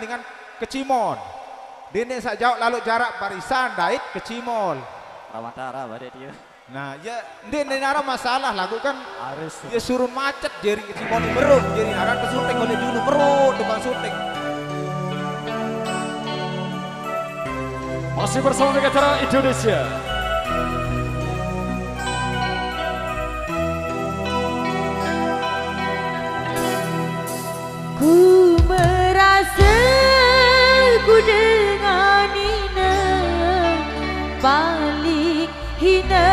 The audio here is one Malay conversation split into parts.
dengan kecimol. Dene sak jauh lalu jarak barisan dait kecimol. Rawantara badai dia. Nah, ya dene nara masalah lagu kan Harus. dia suruh macet jadi kecimol merut, jadi nara kesuting oleh dulu merut tukang syuting. Masih bersama dengan cara Indonesia. Ku merasa ku dengan Nina paling hina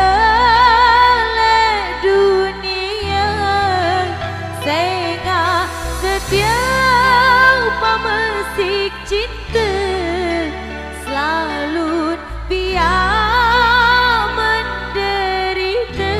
le dunia, sehingga setiap pemesik cinta selalu biar menderita.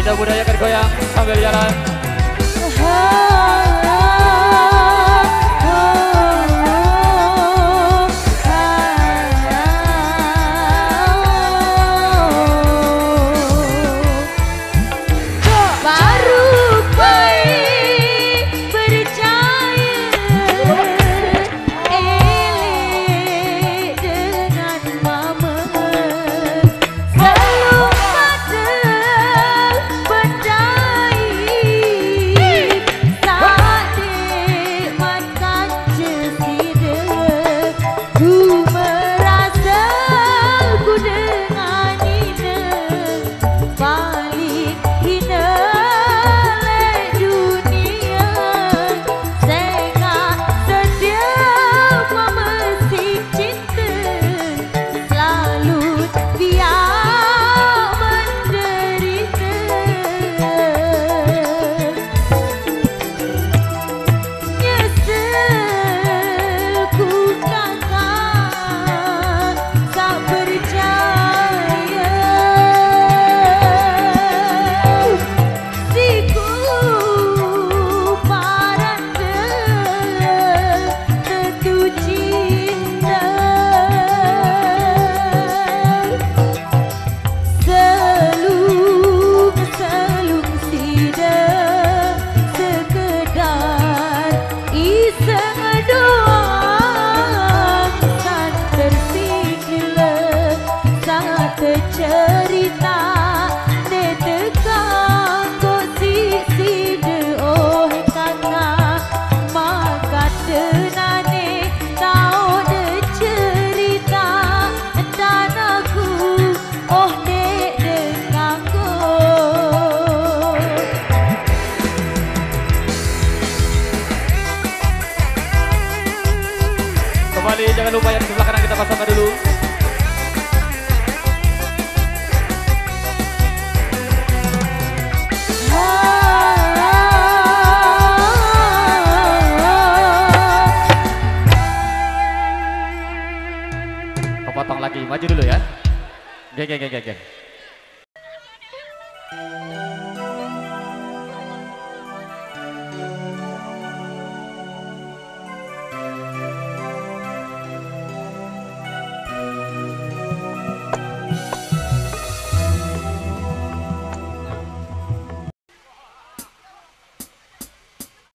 Kita budayakan goyang sambil jalan. Jangan lupa yang di sebelah kanan kita pasangkan dulu. Kepotong lagi, maju dulu ya. Geng.